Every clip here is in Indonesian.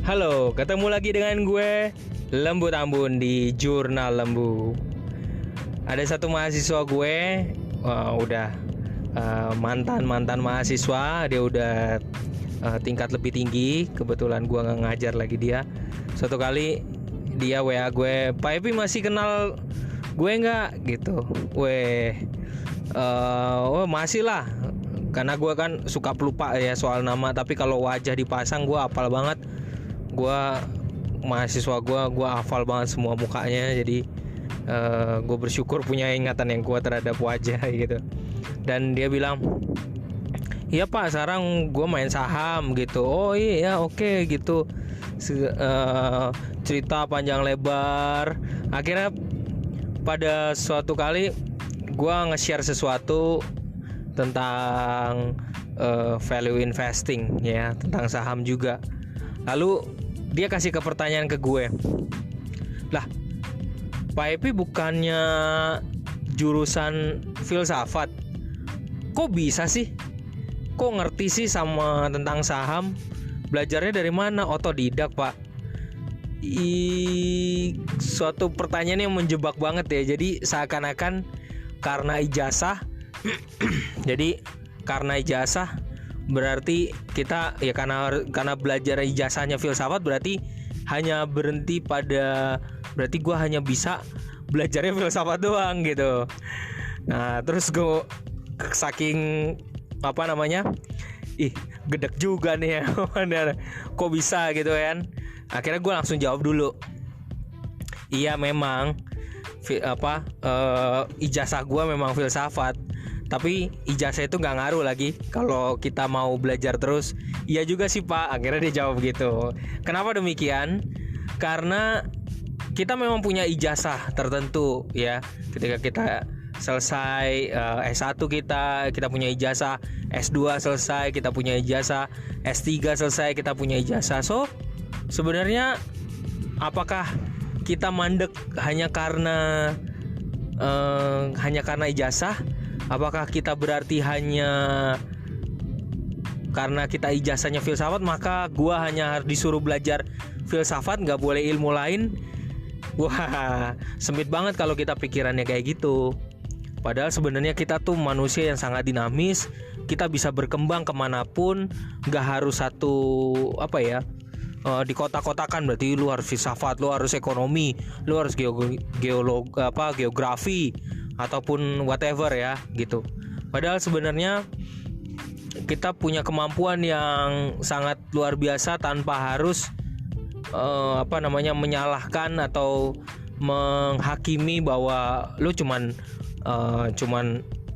Halo, ketemu lagi dengan gue Lembu Tambun di Jurnal Lembu. Ada satu mahasiswa gue, udah mantan mahasiswa. Dia udah tingkat lebih tinggi. Kebetulan gue nggak ngajar lagi dia. Suatu kali dia WA gue, Pak Epi masih kenal gue nggak gitu. Masih lah. Karena gue kan suka pelupa ya soal nama. Tapi kalau wajah dipasang gue hafal banget. Mahasiswa gue hafal banget semua mukanya. Jadi gue bersyukur punya ingatan yang kuat terhadap wajah gitu. Dan dia bilang, iya Pak, sekarang gue main saham gitu. Oh iya, oke gitu. Cerita panjang lebar. Akhirnya pada suatu kali gue nge-share sesuatu tentang value investing ya, tentang saham juga. Lalu dia kasih pertanyaan ke gue, lah Pak Epi bukannya jurusan filsafat, kok bisa sih, kok ngerti sih sama tentang saham, belajarnya dari mana? Otodidak Pak. Suatu pertanyaan yang menjebak banget ya. Jadi seakan-akan karena ijazah jadi karena ijazah berarti kita ya, karena belajar ijazahnya filsafat berarti hanya berhenti pada, berarti gue hanya bisa belajarnya filsafat doang gitu. Nah terus gue saking gedek juga nih ya kok bisa gitu kan. Akhirnya gue langsung jawab dulu, iya memang ijazah gue memang filsafat, tapi ijazah itu nggak ngaruh lagi kalau kita mau belajar terus. Iya juga sih Pak. Akhirnya dia jawab gitu. Kenapa demikian? Karena kita memang punya ijazah tertentu ya. Ketika kita selesai S1 kita punya ijazah, S2 selesai kita punya ijazah, S3 selesai kita punya ijazah. So sebenarnya apakah kita mandek hanya karena ijazah? Apakah kita berarti hanya karena kita ijazahnya filsafat maka gua hanya harus disuruh belajar filsafat, nggak boleh ilmu lain? Wah, sempit banget kalau kita pikirannya kayak gitu. Padahal sebenarnya kita tuh manusia yang sangat dinamis. Kita bisa berkembang kemanapun. Nggak harus di kotak-kotakan. Berarti lu harus filsafat, lu harus ekonomi, lu harus geografi ataupun whatever ya gitu. Padahal sebenarnya kita punya kemampuan yang sangat luar biasa tanpa harus menyalahkan atau menghakimi bahwa lu cuman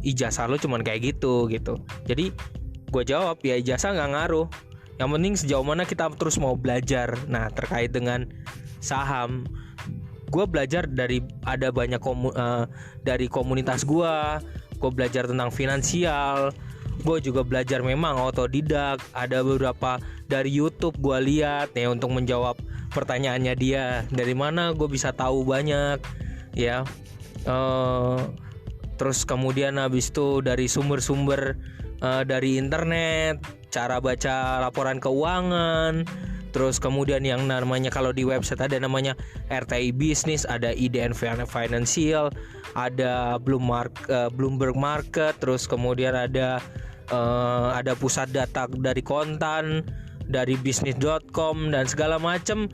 ijazah lu cuman kayak gitu. Jadi gue jawab ya, ijazah nggak ngaruh. Yang penting sejauh mana kita terus mau belajar. Nah terkait dengan saham, gue belajar dari ada banyak dari komunitas gue belajar tentang finansial. Gue juga belajar memang otodidak. Ada beberapa dari YouTube gue lihat ya untuk menjawab pertanyaannya dia. Dari mana gue bisa tahu banyak ya. Terus kemudian habis itu dari sumber-sumber dari internet, cara baca laporan keuangan. Terus kemudian yang namanya, kalau di website ada namanya RTI Bisnis, ada IDN Financial, ada Bloomberg Market, terus kemudian ada pusat data dari Kontan, dari bisnis.com dan segala macam.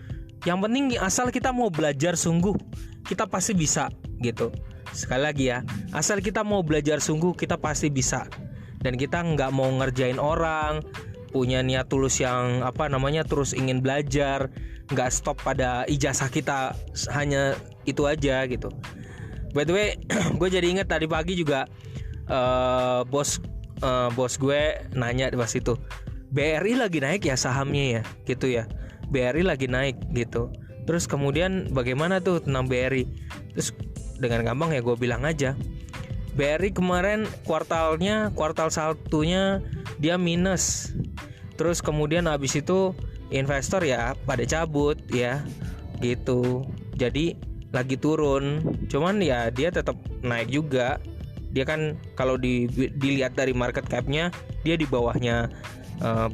Yang penting asal kita mau belajar sungguh, kita pasti bisa gitu. Sekali lagi ya, asal kita mau belajar sungguh, kita pasti bisa. Dan kita nggak mau ngerjain orang, punya niat tulus yang terus ingin belajar, nggak stop pada ijazah kita hanya itu aja gitu. By the way, gue jadi inget tadi pagi juga bos gue nanya pas itu, BRI lagi naik ya sahamnya ya gitu ya, BRI lagi naik gitu. Terus kemudian bagaimana tuh tentang BRI? Terus dengan gampang ya gue bilang aja, BRI kemarin kuartal satunya dia minus. Terus kemudian habis itu investor ya pada cabut ya gitu. Jadi lagi turun. Cuman ya dia tetap naik juga. Dia kan kalau dilihat dari market cap-nya dia di bawahnya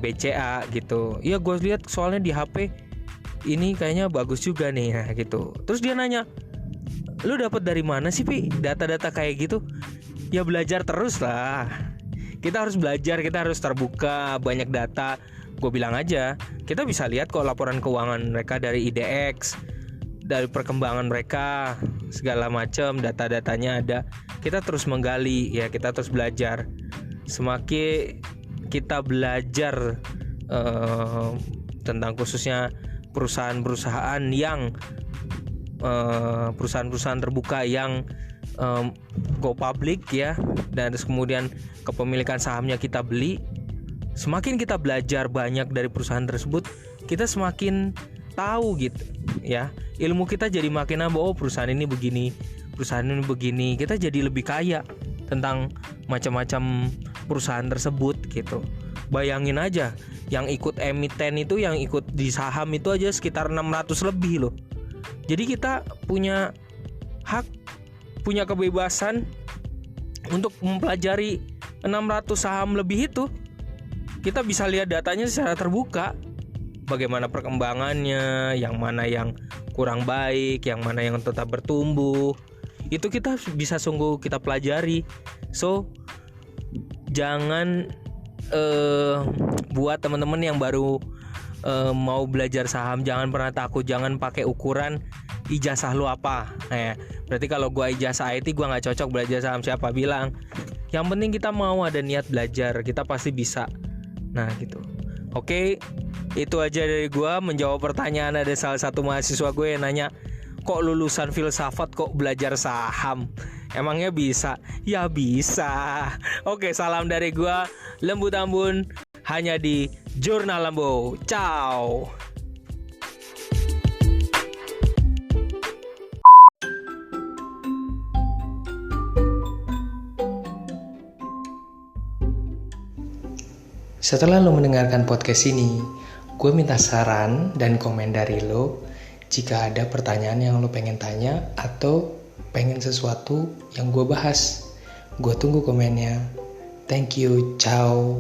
BCA gitu. Iya gue lihat soalnya di HP ini kayaknya bagus juga nih, nah gitu. Terus dia nanya, lu dapat dari mana sih Pi data-data kayak gitu? Ya belajar terus lah. Kita harus belajar, kita harus terbuka, banyak data. Gue bilang aja, kita bisa lihat kok laporan keuangan mereka dari IDX, dari perkembangan mereka, segala macam, data-datanya ada. Kita terus menggali, ya kita terus belajar. Semakin kita belajar tentang khususnya perusahaan-perusahaan yang perusahaan-perusahaan terbuka yang go public ya, dan kemudian kepemilikan sahamnya kita beli, semakin kita belajar banyak dari perusahaan tersebut, kita semakin tahu gitu ya, ilmu kita jadi makin nambah. Oh perusahaan ini begini, perusahaan ini begini, kita jadi lebih kaya tentang macam-macam perusahaan tersebut gitu. Bayangin aja, yang ikut emiten itu, yang ikut di saham itu aja sekitar 600 lebih loh. Jadi kita punya hak, punya kebebasan untuk mempelajari 600 saham lebih itu. Kita bisa lihat datanya secara terbuka, bagaimana perkembangannya, yang mana yang kurang baik, yang mana yang tetap bertumbuh. Itu kita bisa sungguh kita pelajari. So jangan buat teman-teman yang baru mau belajar saham, jangan pernah takut, jangan pakai ukuran ijazah lu apa. Berarti kalau gua ijazah IT gua nggak cocok belajar saham, siapa bilang? Yang penting kita mau ada niat belajar, kita pasti bisa. Nah gitu. Oke, itu aja dari gua menjawab pertanyaan. Ada salah satu mahasiswa gue yang nanya, kok lulusan filsafat kok belajar saham? Emangnya bisa? Ya bisa. Oke, salam dari gua, Lembu Tambun, hanya di Jurnal Lembu. Ciao. Setelah lo mendengarkan podcast ini, gue minta saran dan komen dari lo jika ada pertanyaan yang lo pengen tanya atau pengen sesuatu yang gue bahas. Gue tunggu komennya. Thank you, ciao.